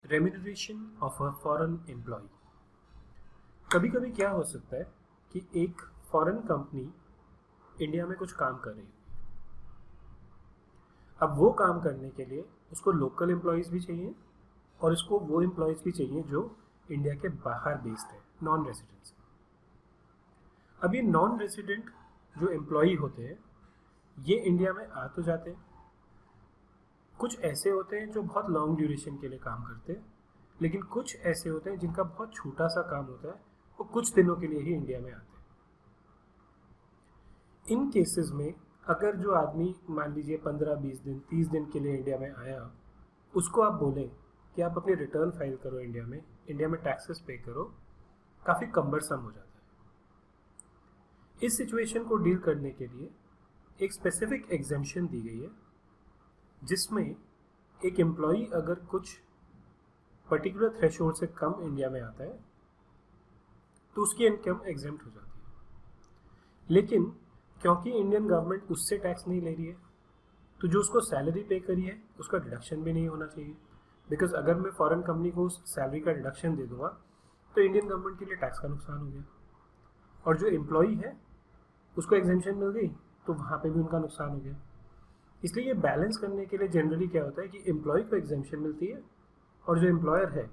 Remuneration of a foreign employee. कभी कभी क्या हो सकता है कि एक फॉरेन कंपनी इंडिया में कुछ काम कर रही है। अब वो काम करने के लिए उसको लोकल एम्प्लॉयज़ भी चाहिए और उसको वो एम्प्लॉयज़ भी चाहिए जो इंडिया के बाहर बेस्ड है, नॉन रेसिडेंट्स। अब ये नॉन रेसिडेंट जो एम्प्लॉय होते हैं ये इंडिया में आ तो जाते हैं, कुछ ऐसे होते हैं जो बहुत लॉन्ग ड्यूरेशन के लिए काम करते हैं, लेकिन कुछ ऐसे होते हैं जिनका बहुत छोटा सा काम होता है, वो कुछ दिनों के लिए ही इंडिया में आते हैं। इन केसेस में अगर जो आदमी मान लीजिए 15-20 दिन 30 दिन के लिए इंडिया में आया, उसको आप बोलें कि आप अपनी रिटर्न फाइल करो इंडिया में टैक्सेस पे करो, काफ़ी कम्बरसम हो जाता है। इस सिचुएशन को डील करने के लिए एक स्पेसिफिक एग्जेम्पशन दी गई है जिसमें एक एम्प्लॉई अगर कुछ पर्टिकुलर थ्रेशोल्ड से कम इंडिया में आता है तो उसकी इनकम एग्जेम्प्ट हो जाती है। लेकिन क्योंकि इंडियन गवर्नमेंट उससे टैक्स नहीं ले रही है तो जो उसको सैलरी पे करी है उसका डिडक्शन भी नहीं होना चाहिए, बिकॉज अगर मैं फॉरेन कंपनी को उस सैलरी का डिडक्शन दे दूंगा तो इंडियन गवर्नमेंट के लिए टैक्स का नुकसान हो गया, और जो एम्प्लॉई है उसको एग्जेम्पशन मिल गई तो वहाँ पे भी उनका नुकसान हो गया। इसलिए ये बैलेंस करने के लिए जनरली क्या होता है कि एम्प्लॉय को एग्जेम्पशन मिलती है और जो एम्प्लॉयर है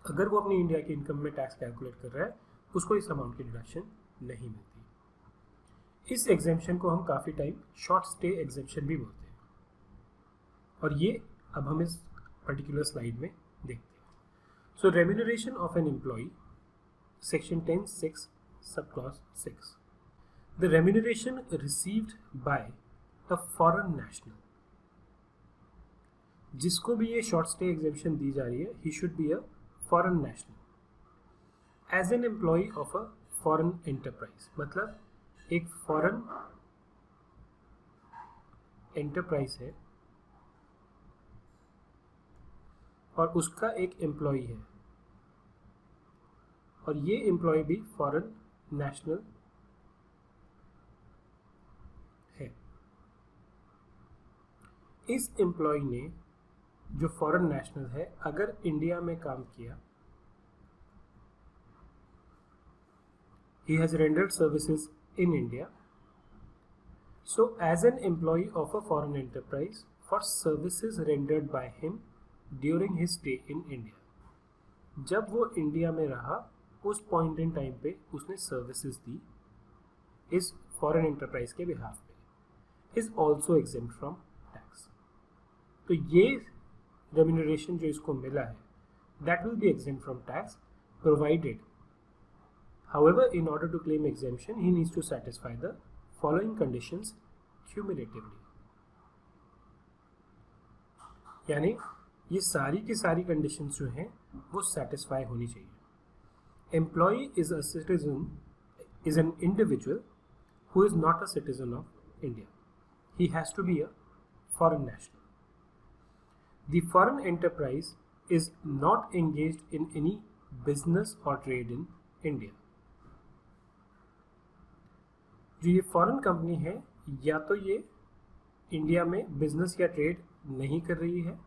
अगर वो अपनी इंडिया की इनकम में टैक्स कैलकुलेट कर रहा है उसको इस अमाउंट की डिडक्शन नहीं मिलती। इस एग्जेम्पशन को हम काफ़ी टाइम शॉर्ट स्टे एग्जेम्पशन भी बोलते हैं, और ये अब हम इस पर्टिकुलर स्लाइड में देखते हैं। So remuneration of an employ, section 10(6) sub clause 6। The remuneration received by a foreign national. जिसको भी ये शॉर्ट स्टे एग्जेम्पशन दी जा रही है, he should be a foreign national as an employee of a foreign enterprise. मतलब एक foreign enterprise है और उसका एक एम्प्लॉय है और ये एम्प्लॉय भी फॉरेन नेशनल है। इस एम्प्लॉय ने जो फॉरेन नेशनल है अगर इंडिया में काम किया, he has rendered services in India, so as an employee of a foreign enterprise for services rendered by him during his stay in India, जब वो इंडिया में रहा उस पॉइंट इन टाइम पे उसने सर्विसेज दी इस फॉरेन एंटरप्राइज के behalf पे, is also exempt from tax. तो ये रेम्यूनरेशन जो इसको मिला है that will be exempt from tax, provided however in order to claim exemption he needs to satisfy the following conditions cumulatively। यानी ये सारी की सारी कंडीशंस जो हैं वो सेटिस्फाई होनी चाहिए। Employee is a citizen, is an individual who is not a citizen of India, he has to be a foreign national. The foreign enterprise is not engaged in any business और trade in India. जो ये foreign company है या तो ये India में business या trade नहीं कर रही है,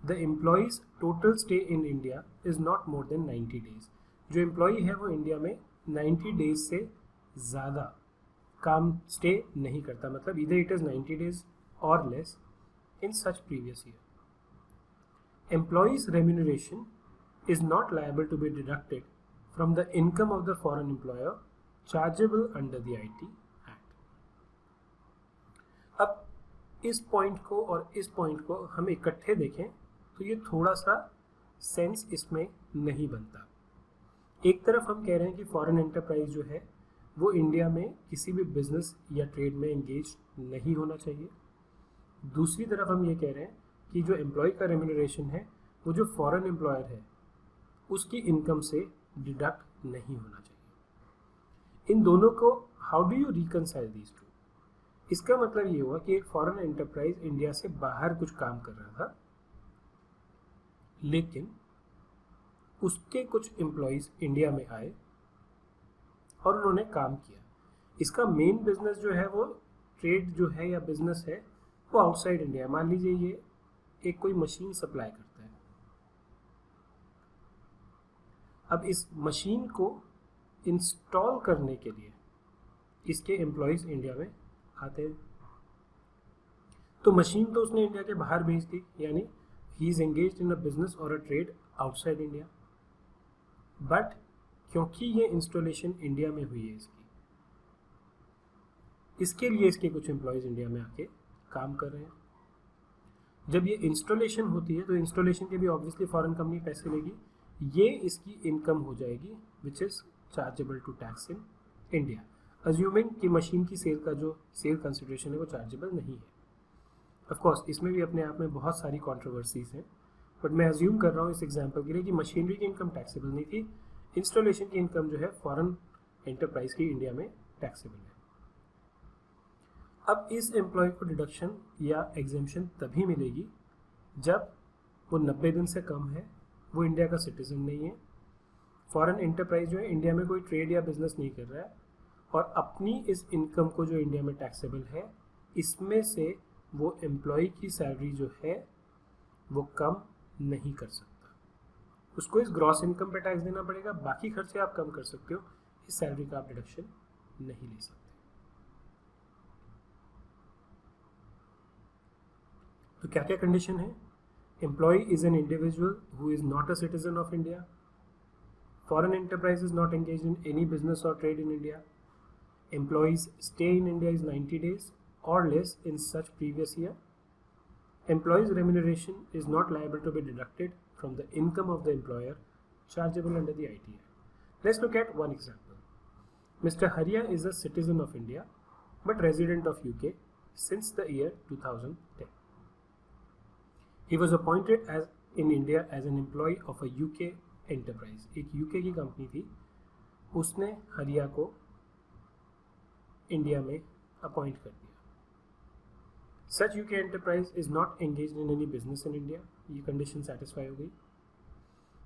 the employees total stay in India is not more than 90 days. जो एम्प्लॉय है वो इंडिया में 90 डेज से ज़्यादा काम स्टे नहीं करता, मतलब इधर इट इज़ 90 डेज और less in such previous year. Employee's remuneration is not liable to be deducted from the income of the foreign employer chargeable under the IT act. अब इस पॉइंट को और इस पॉइंट को हम इकट्ठे देखें तो ये थोड़ा सा सेंस इसमें नहीं बनता। एक तरफ हम कह रहे हैं कि फॉरेन एंटरप्राइज जो है वो इंडिया में किसी भी बिजनेस या ट्रेड में एंगेज नहीं होना चाहिए, दूसरी तरफ हम ये कह रहे हैं कि जो एम्प्लॉय का रेम्यूनरेशन है वो जो फॉरेन एम्प्लॉयर है उसकी इनकम से डिडक्ट नहीं होना चाहिए। इन दोनों को how do you reconcile these two? इसका मतलब ये हुआ कि एक फॉरेन एंटरप्राइज इंडिया से बाहर कुछ काम कर रहा था, लेकिन उसके कुछ एम्प्लॉयज इंडिया में आए और उन्होंने काम किया। इसका मेन बिजनेस जो है वो ट्रेड जो है या बिजनेस है वो आउटसाइड इंडिया। मान लीजिए ये एक कोई मशीन सप्लाई करता है अब इस मशीन को इंस्टॉल करने के लिए इसके एम्प्लॉयज़ इंडिया में आते हैं। तो मशीन तो उसने इंडिया के बाहर भेज दी, यानी he is engaged in a business or a trade outside India. But क्योंकि ये इंस्टॉलेशन इंडिया में हुई है इसके लिए इसके कुछ एम्प्लॉयज़ इंडिया में आके काम कर रहे हैं। जब ये इंस्टॉलेशन होती है तो इंस्टॉलेशन के भी ऑब्वियसली फॉरेन कंपनी पैसे लेगी, ये इसकी इनकम हो जाएगी which is chargeable to tax in India, assuming कि मशीन की सेल का जो सेल कंसिडरेशन है वो चार्जेबल नहीं है। ऑफ कोर्स इसमें भी अपने आप में बहुत सारी कॉन्ट्रोवर्सीज हैं, बट मैं अज्यूम कर रहा हूँ इस एग्जांपल के लिए कि मशीनरी की इनकम टैक्सेबल नहीं थी, इंस्टॉलेशन की इनकम जो है फॉरेन एंटरप्राइज की इंडिया में टैक्सेबल है। अब इस एम्प्लॉय को डिडक्शन या एग्जेम्पशन तभी मिलेगी जब वो 90 दिन से कम है, वो इंडिया का सिटीजन नहीं है, फॉरेन एंटरप्राइज जो है इंडिया में कोई ट्रेड या बिजनेस नहीं कर रहा है, और अपनी इस इनकम को जो इंडिया में टैक्सेबल है इसमें से वो एम्प्लॉय की सैलरी जो है वो कम नहीं कर सकता। उसको इस ग्रॉस इनकम पे टैक्स देना पड़ेगा, बाकी खर्चे आप कम कर सकते हो, इस सैलरी का आप डिडक्शन नहीं ले सकते। तो क्या क्या कंडीशन है? Employ is an individual who is not a citizen of India, foreign enterprise is not engaged in any business और trade in India, employees stay in India is 90 days or less in such previous year, employees remuneration is not liable to be deducted from the income of the employer chargeable under the ITR. Let's look at one example. Mr. Haria is a citizen of India but resident of UK since the year 2010. He was appointed as in India as an employee of a UK enterprise. एक UK की company थी, उसने हरिया को India में appoint कर दिया। Such UK enterprise is not engaged in any business in India, ये condition satisfy हो गई।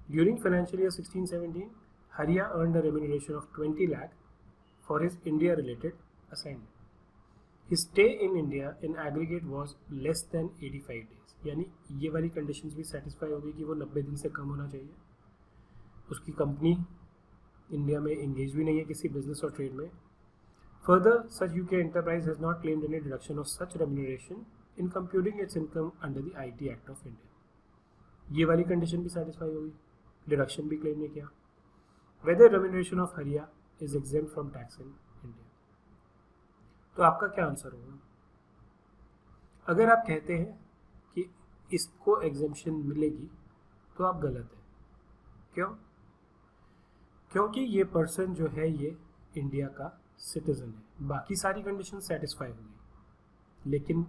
During financial year 16-17 Hariya earned a remuneration of 20 lakh for his India related assignment. His stay in India in aggregate was less than 85 days, यानी ये वाली conditions भी satisfy हो गई कि वो 90 दिन से कम होना चाहिए, उसकी कंपनी इंडिया में एंगेज भी नहीं है किसी बिजनेस और ट्रेड में। Further, such UK enterprise has not claimed any deduction of such remuneration in computing its income under the IT Act of India. ये वाली कंडीशन भी सेटिस्फाई होगी, डिडक्शन भी क्लेम नहीं किया। Whether remuneration of Haria is exempt from tax in India. तो आपका क्या आंसर होगा? अगर आप कहते हैं कि इसको एग्जेम्पशन मिलेगी तो आप गलत हैं। क्यों? क्योंकि ये पर्सन जो है ये इंडिया का सिटीजन है, बाकी सारी कंडीशन सेटिस्फाई होगी, लेकिन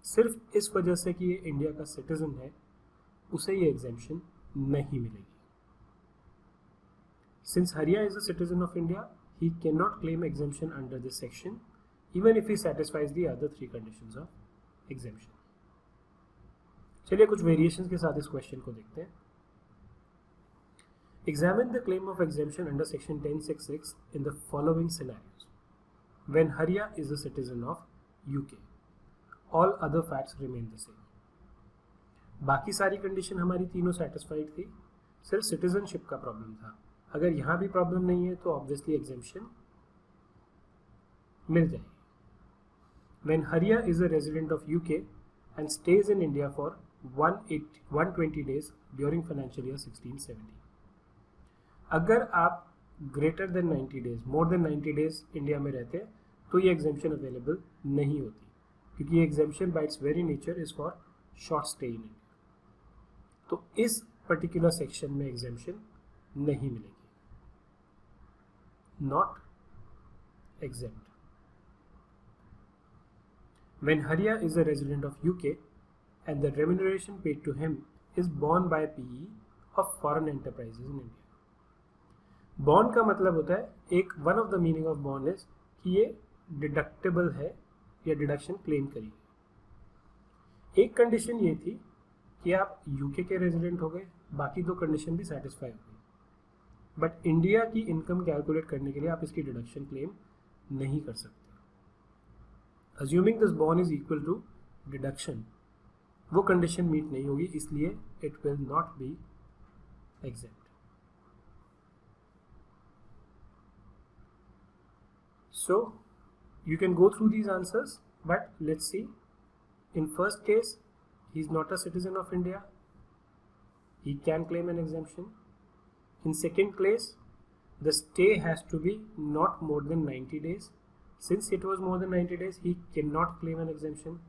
सिर्फ इस वजह से कि ये इंडिया का सिटीजन है उसे ये एग्जेम्पशन नहीं मिलेगी। सिंस हरिया is a citizen of India he can not claim exemption under this section even if he satisfies the other 3 conditions of exemption. चलिए कुछ वेरिएशंस के साथ इस क्वेश्चन को देखते हैं। Examine the claim of exemption under section 1066 in the following scenarios. When Haria is a citizen of UK, all other facts remain the same. बाकी सारी कंडीशन हमारी तीनों सेटिस्फाइड थी, सिर्फ सिटीजनशिप का प्रॉब्लम था। अगर यहाँ भी प्रॉब्लम नहीं है तो ऑब्वियसली एग्जेम्पशन मिल जाएगी। When Haria is a resident of UK and stays in India for 120 days during financial year 16-17. अगर आप greater than 90 days, more than 90 days India में रहते हैं तो ये एग्जेम्पशन अवेलेबल नहीं होती, क्योंकि ये exemption bye it's very nature is for short stay in India. तो इस पर्टिकुलर सेक्शन में एग्जेम्पशन नहीं मिलेगी, not exempt. When Haria is a resident of UK and the remuneration paid to him is borne by PE of foreign enterprises in India. Bond का मतलब होता है, एक one of the meaning of bond is कि ये deductible है या deduction claim करिए। एक कंडीशन ये थी कि आप यूके के रेजिडेंट हो गए, बाकी 2 कंडीशन भी सेटिस्फाई हो गई, बट इंडिया की इनकम कैलकुलेट करने के लिए आप इसकी डिडक्शन क्लेम नहीं कर सकते। Assuming this bond is equal to deduction, वो कंडीशन मीट नहीं होगी, इसलिए it will not be exempt. So you can go through these answers, but let's see. In first case, he is not a citizen of India. He can claim an exemption. In second case, the stay has to be not more than 90 days. Since it was more than 90 days, he cannot claim an exemption.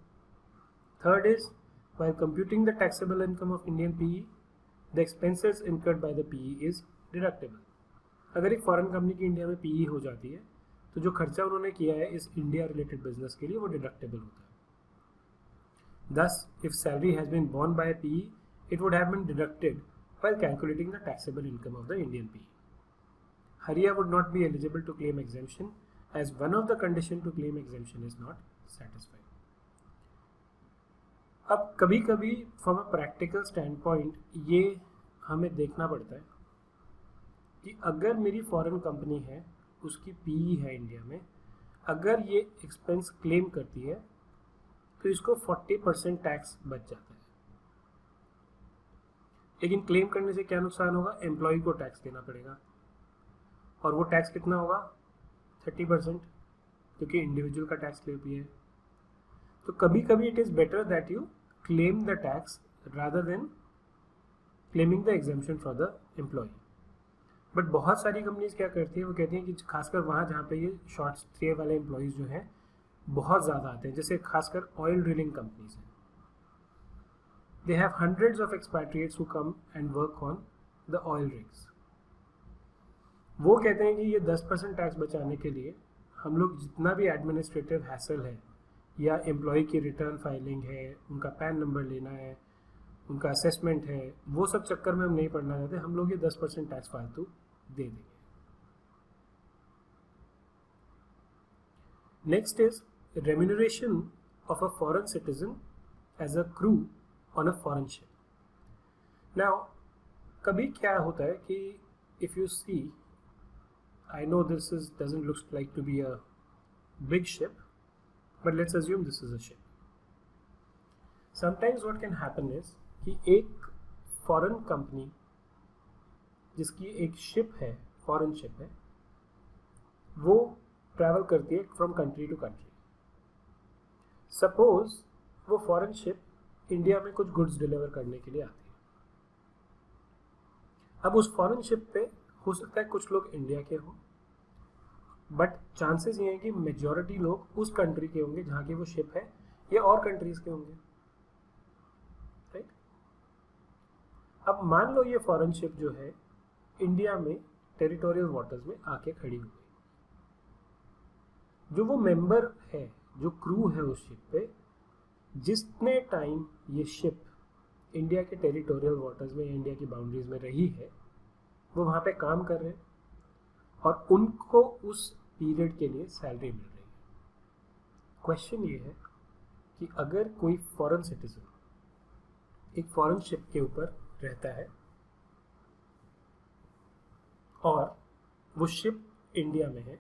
Third is, while computing the taxable income of Indian PE, the expenses incurred by the PE is deductible. अगर एक foreign company की India में PE हो जाती है तो जो खर्चा उन्होंने किया है इस इंडिया रिलेटेड बिजनेस के लिए वो डिडक्टेबल होता है. Thus, if salary has been borne by a PE, it would have been deducted while calculating the taxable income of the Indian PE. Haria would not be eligible to claim exemption as one of the conditions to claim exemption is not satisfied. अब कभी कभी from a practical stand point ये हमें देखना पड़ता है कि अगर मेरी फॉरेन कंपनी है, उसकी पीई है इंडिया में, अगर ये एक्सपेंस क्लेम करती है तो इसको 40% टैक्स बच जाता है. लेकिन क्लेम करने से क्या नुकसान होगा? एम्प्लॉय को टैक्स देना पड़ेगा, और वो टैक्स कितना होगा? 30%, क्योंकि इंडिविजुअल का टैक्स लेती है. तो कभी कभी it is better that you claim the tax rather than claiming the exemption for the employee. But बहुत सारी कंपनीज क्या करती है, वो कहती हैं कि खासकर वहाँ जहाँ पे ये शॉर्ट स्टे वाले एम्प्लॉयज़ जो हैं बहुत ज़्यादा आते हैं, जैसे खासकर ऑयल ड्रिलिंग कंपनीज हैं. They have hundreds of expatriates who come and work on the oil rigs. वो कहते हैं कि ये 10% टैक्स बचाने के लिए हम लोग जितना भी एडमिनिस्ट्रेटिव हैसल है या एम्प्लॉय की रिटर्न फाइलिंग है, उनका पैन नंबर लेना है, उनका असेसमेंट है, वो सब चक्कर में हम नहीं पड़ना चाहते. हम लोग ये 10% टैक्स फालतू दे देंगे. Next is remuneration of a foreign citizen as a crew on a foreign ship. Now कभी क्या होता है कि if you see, I know this doesn't look like to be a big ship, but let's assume this is a ship. Sometimes what can happen is कि एक foreign company जिसकी एक ship है, फॉरेन शिप है, वो travel करती है from country to country. Suppose वो फॉरेन शिप इंडिया में कुछ गुड्स डिलीवर करने के लिए आती है. अब उस फॉरेन शिप पे हो सकता है कुछ लोग इंडिया के हों, बट चांसेस ये हैं कि मेजॉरिटी लोग उस कंट्री के होंगे जहाँ की वो शिप है, या और कंट्रीज के होंगे. राइट. अब मान लो ये फॉरेन शिप जो है इंडिया में टेरिटोरियल वाटर्स में आके खड़ी हो गई. जो वो मेंबर है, जो क्रू है उस शिप पे, जितने टाइम ये शिप इंडिया के टेरिटोरियल वाटर्स में या इंडिया की बाउंड्रीज में रही है, वो वहाँ पे काम कर रहे हैं और उनको उस पीरियड के लिए सैलरी मिल रही है. क्वेश्चन ये है कि अगर कोई फॉरेन सिटीजन एक फॉरेन शिप के ऊपर रहता है और वो शिप इंडिया में है,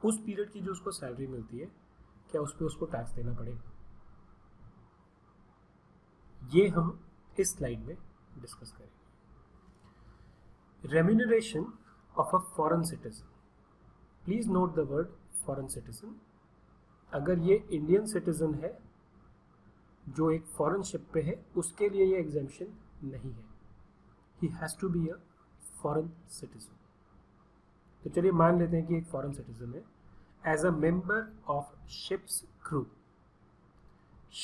उस पीरियड की जो उसको सैलरी मिलती है, क्या उस पर उसको टैक्स देना पड़ेगा? ये हम इस स्लाइड में डिस्कस करेंगे. Remuneration of a foreign citizen. Please note the word foreign citizen. अगर ये इंडियन सिटीजन है जो एक फॉरेन शिप पे है, उसके लिए ये एग्जेम्पशन नहीं है. He has to be a foreign citizen. तो चलिए मान लेते हैं कि एक फॉरेन सिटीजन है. As a member of ship's crew,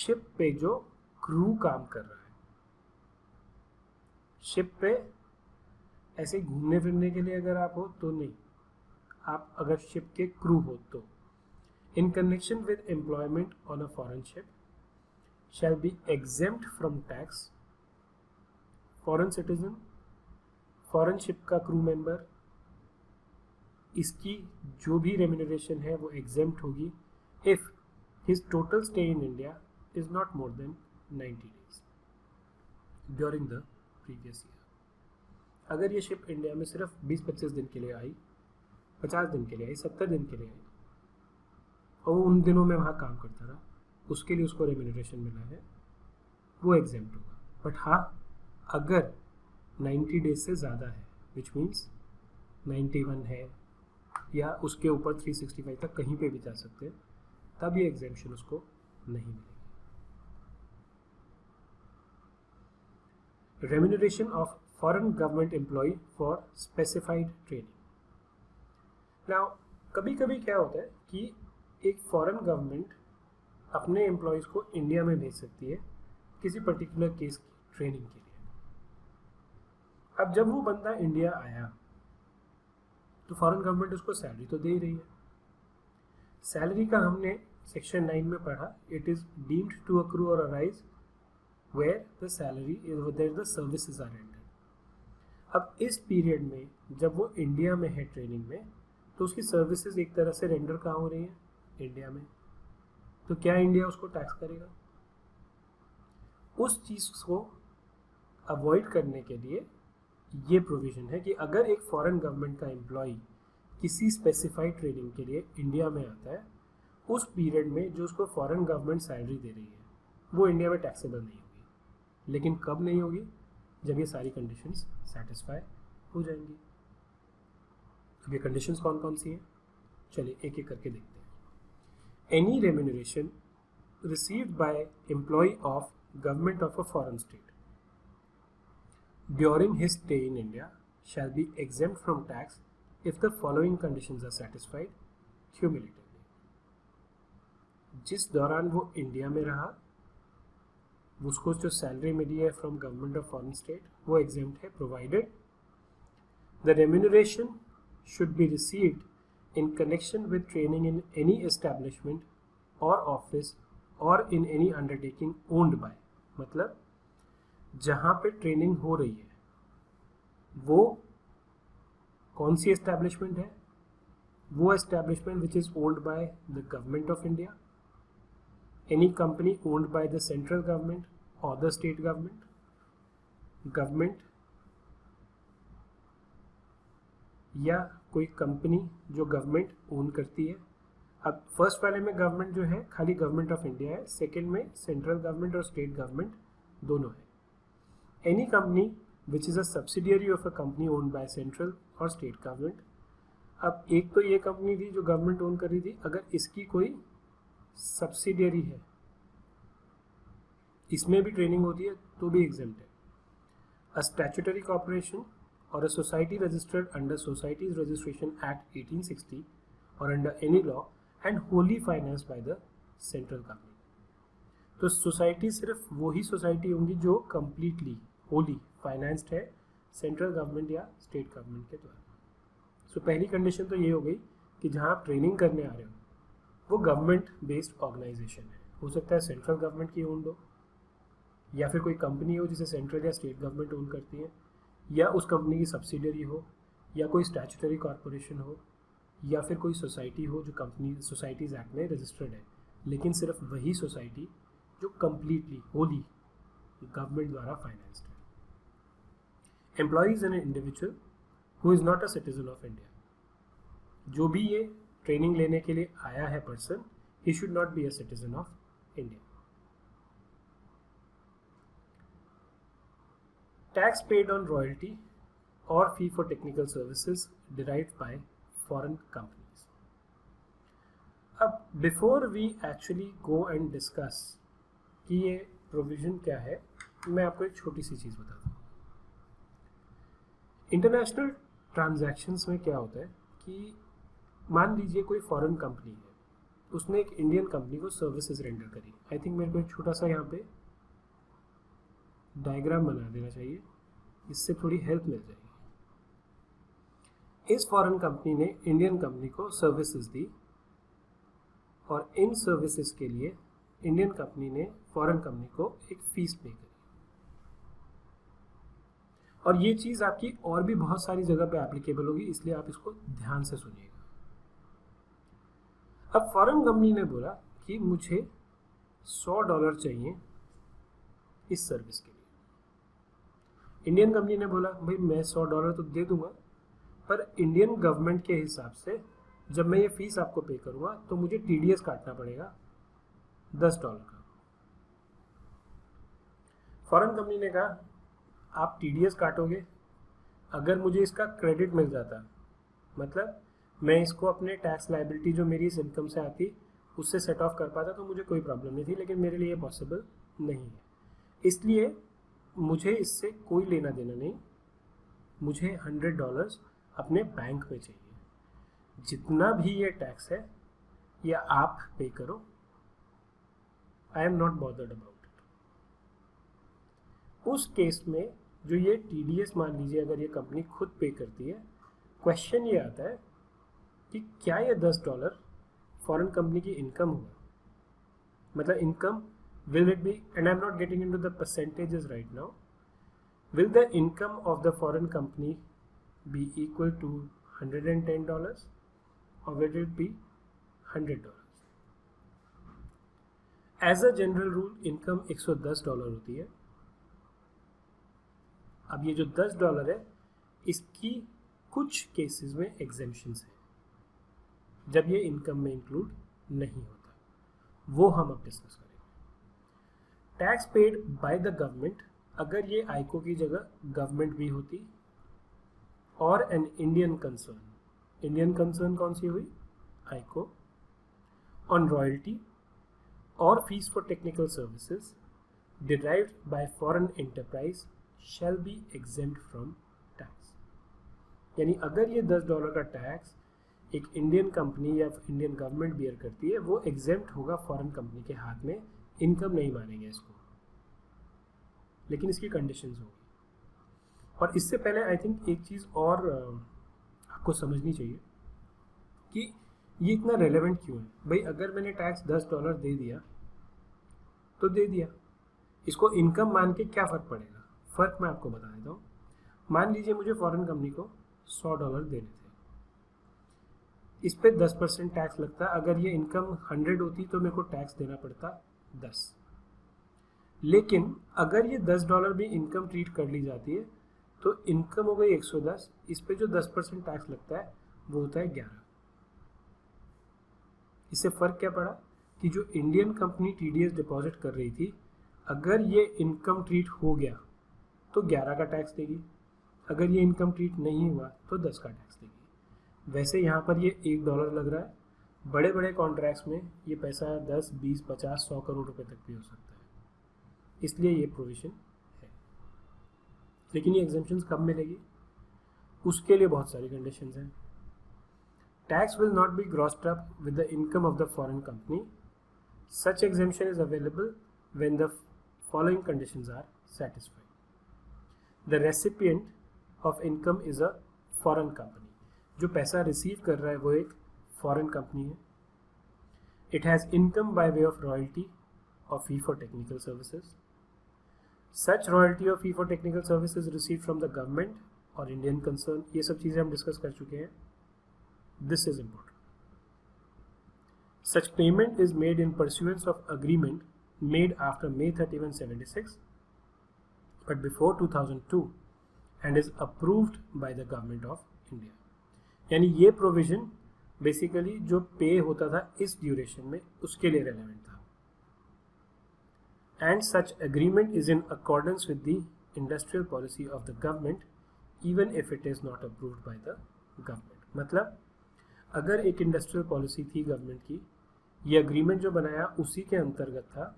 ship पे जो क्रू काम कर रहा है, शिप पे ऐसे घूमने फिरने के लिए अगर आप हो तो नहीं, आप अगर शिप के क्रू हो तो in connection with employment on a foreign ship shall be exempt from tax. Foreign citizen, foreign ship का क्रू मेंबर, इसकी जो भी रेम्यूनरेशन है वो एग्जेम्प्ट होगी if his total stay in India is not more than 90 days during the previous year. अगर ये ship India में सिर्फ 20-25 दिन के लिए आई, 50 दिन के लिए आई, 70 दिन के लिए आई, और वो उन दिनों में वहाँ काम करता रहा, उसके लिए उसको रेम्यूनरेशन मिला है, वो एग्जेम्प्ट होगा. बट हाँ, अगर 90 डेज से ज़्यादा है, विच मीन्स 91 है, या उसके ऊपर 365 तक कहीं पे भी जा सकते हैं, तब ये एग्जेम्पशन उसको नहीं मिलेगी। Remuneration of foreign government employee for specified training. Now कभी कभी क्या होता है कि एक फॉरेन गवर्नमेंट अपने एम्प्लॉयज़ को इंडिया में भेज सकती है किसी पर्टिकुलर केस की ट्रेनिंग के लिए। अब जब वो बंदा इंडिया आया तो फॉरेन गवर्नमेंट उसको सैलरी तो दे ही रही है। सैलरी का हमने सेक्शन 9 में पढ़ा, it is deemed to accrue or arise where the salary there the services are rendered. अब इस पीरियड में जब वो इंडिया में है ट्रेनिंग में, तो उसकी सर्विसेज एक तरह से रेंडर कहाँ हो रही है? इंडिया में। तो क्या इंडिया उसको टैक्स करेगा? उस चीज़ को अवॉइड करने के लिए ये प्रोविज़न है कि अगर एक फॉरेन गवर्नमेंट का एम्प्लॉय किसी स्पेसिफाइड ट्रेनिंग के लिए इंडिया में आता है, उस पीरियड में जो उसको फॉरेन गवर्नमेंट सैलरी दे रही है वो इंडिया में टैक्सेबल नहीं होगी। लेकिन कब नहीं होगी? जब ये सारी कंडीशंस सेटिस्फाई हो जाएंगी। अब ये कंडीशंस कौन कौन सी हैं? चलिए एक एक करके देखते हैं। Any remuneration received by employee of government of a foreign state during his stay in India shall be exempt from tax if the following conditions are satisfied cumulatively। जिस दौरान वो इंडिया में रहा उसको जो सैलरी मिली है from government of foreign state वो exempt है, provided the remuneration should be received in connection with training in any establishment और ऑफिस और in any undertaking owned by. मतलब जहाँ पे ट्रेनिंग हो रही है वो कौन सी एस्टैब्लिशमेंट है? वो establishment which is owned by the government of India, any company owned by the central government और द स्टेट गवर्नमेंट या कोई कंपनी जो गवर्नमेंट ओन करती है। अब फर्स्ट वाले में गवर्नमेंट जो है खाली गवर्नमेंट ऑफ इंडिया है, सेकंड में सेंट्रल गवर्नमेंट और स्टेट गवर्नमेंट दोनों है। Any company which is a subsidiary of a company owned by central और स्टेट गवर्नमेंट। अब एक तो ये कंपनी थी जो गवर्नमेंट ओन कर रही थी, अगर इसकी कोई सब्सिडियरी है, इसमें भी ट्रेनिंग होती है तो भी एग्जेम्प्ट है। अ स्टैट्यूटरी कॉर्पोरेशन और a society registered under societies registration act 1860 और under any law and Holi finance by the central government. तो सोसाइटी सिर्फ वही सोसाइटी होंगी जो कंप्लीटली होली फाइनेंस्ड है सेंट्रल गवर्नमेंट या स्टेट गवर्नमेंट के द्वारा। सो पहली कंडीशन तो ये हो गई कि जहाँ आप ट्रेनिंग करने आ रहे हो वो गवर्नमेंट बेस्ड ऑर्गेनाइजेशन है, हो सकता है सेंट्रल गवर्नमेंट की ओन हो या फिर कोई कंपनी हो जिसे सेंट्रल या स्टेट गवर्नमेंट ओन करती है, या उस कंपनी की सब्सिडियरी हो, या कोई स्टैट्यूटरी कॉर्पोरेशन हो, या फिर कोई सोसाइटी हो जो कंपनी सोसाइटीज़ एक्ट में रजिस्टर्ड है, लेकिन सिर्फ वही सोसाइटी जो कंप्लीटली होली गवर्नमेंट द्वारा फाइनेंस्ड है। Employees N individual who is not a citizen of India. जो भी ये ट्रेनिंग लेने के लिए आया है person, he should not be a citizen of India. Tax paid on royalty or fee for technical services derived by foreign companies. अब before we actually go and discuss कि ये provision क्या है, मैं आपको एक छोटी सी चीज़ बताता हूँ। इंटरनेशनल ट्रांजैक्शंस में क्या होता है कि मान लीजिए कोई फॉरेन कंपनी है, उसने एक इंडियन कंपनी को सर्विसेज रेंडर करी। आई थिंक मेरे को एक छोटा सा यहाँ पे डायग्राम बना देना चाहिए, इससे थोड़ी हेल्प मिल जाएगी। इस फॉरेन कंपनी ने इंडियन कंपनी को सर्विसेज दी और इन सर्विसेज के लिए इंडियन कंपनी ने फॉरेन कंपनी को एक फीस पे करी। और ये चीज़ आपकी और भी बहुत सारी जगह पे एप्लीकेबल होगी, इसलिए आप इसको ध्यान से सुनिएगा। अब फॉरेन कंपनी ने बोला कि मुझे $100 चाहिए इस सर्विस के लिए। इंडियन कंपनी ने बोला भाई मैं $100 तो दे दूंगा, पर इंडियन गवर्नमेंट के हिसाब से जब मैं ये फीस आपको पे करूंगा तो मुझे TDS काटना पड़ेगा $10 का। फॉरेन कंपनी ने कहा आप TDS काटोगे, अगर मुझे इसका क्रेडिट मिल जाता, मतलब मैं इसको अपने टैक्स लाइबिलिटी जो मेरी इस इनकम से आती उससे सेट ऑफ कर पाता तो मुझे कोई प्रॉब्लम नहीं थी, लेकिन मेरे लिए पॉसिबल नहीं है। इसलिए मुझे इससे कोई लेना देना नहीं, मुझे $100 अपने बैंक में चाहिए। जितना भी ये टैक्स है ये आप पे करो, I am not bothered about it. उस केस में जो ये TDS मान लीजिए अगर ये कंपनी खुद पे करती है, क्वेश्चन ये आता है कि क्या ये $10 फॉरेन कंपनी की इनकम होगा, मतलब income will it be, and I'm not getting into the percentages right now, will the income of the foreign company be equal to $110 or will it be $100? As a general rule income $110 होती है। अब ये जो $10 है इसकी कुछ cases में exemptions हैं जब ये इनकम में इंक्लूड नहीं होता, वो हम अब डिस्कस करेंगे। Tax paid by the government, अगर ये आइको की जगह गवर्नमेंट भी होती, और an Indian concern, Indian concern कौन सी हुई, आइको, ऑन रॉयल्टी और fees for technical services derived by foreign enterprise shall be exempt from tax। यानी अगर ये $10 का टैक्स एक इंडियन कंपनी या इंडियन गवर्नमेंट बियर करती है, वो एग्जेम्प्ट होगा फॉरेन कंपनी के हाथ में, इनकम नहीं मानेंगे इसको, लेकिन इसकी कंडीशंस होगी। और इससे पहले आई थिंक एक चीज़ और आपको समझनी चाहिए कि ये इतना रेलेवेंट क्यों है। भाई अगर मैंने टैक्स $10 दे दिया तो दे दिया, इसको इनकम मान के क्या फ़र्क पड़ेगा? फ़र्क मैं आपको बता देता हूँ। मान लीजिए मुझे फॉरेन कंपनी को $100 देने थे, इस पे 10% टैक्स लगता। अगर ये इनकम 100 होती तो मेरे को टैक्स देना पड़ता 10। लेकिन अगर ये $10 भी इनकम ट्रीट कर ली जाती है तो इनकम हो गई 110, इस पे जो 10% टैक्स लगता है वो होता है 11। इससे फ़र्क क्या पड़ा कि जो इंडियन कंपनी TDS डिपॉजिट कर रही थी, अगर ये इनकम ट्रीट हो गया तो 11 का टैक्स देगी, अगर ये इनकम ट्रीट नहीं हुआ तो 10 का टैक्स देगी। वैसे यहाँ पर ये $1 लग रहा है, बड़े बड़े कॉन्ट्रैक्ट्स में ये पैसा 10, 20, 50, 100 करोड़ रुपए तक भी हो सकता है, इसलिए ये प्रोविजन है। लेकिन ये एग्जेम्पशंस कब मिलेगी? उसके लिए बहुत सारी कंडीशंस हैं। Tax will not be grossed up with the income of the foreign company, such exemption is available when the following conditions are satisfied. The recipient of income is a foreign company, जो पैसा receive कर रहा है वो एक foreign company है। It has income by way of royalty or fee for technical services. Such royalty or fee for technical services receive from the government और Indian concern, ये सब चीज़ें हम डिस्कस कर चुके हैं। This is important. Such payment is made in परस्यूएंस of agreement made after May 31, 1976 but before 2002 and is approved by the government of India। यानी ये प्रोविजन बेसिकली जो पे होता था इस ड्यूरेशन में उसके लिए रेलेवेंट था। And such agreement is in accordance with the industrial policy of the government even if it is not approved by the government. मतलब अगर एक इंडस्ट्रियल पॉलिसी थी गवर्नमेंट की, ये एग्रीमेंट जो बनाया उसी के अंतर्गत था,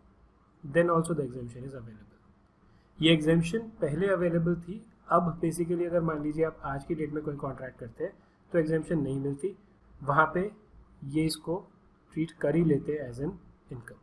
then also the exemption is available. ये एग्जेम्पशन पहले अवेलेबल थी, अब बेसिकली अगर मान लीजिए आप आज की डेट में कोई कॉन्ट्रैक्ट करते हैं तो एग्जेम्पशन नहीं मिलती, वहाँ पे ये इसको ट्रीट कर ही लेते एज एन इनकम।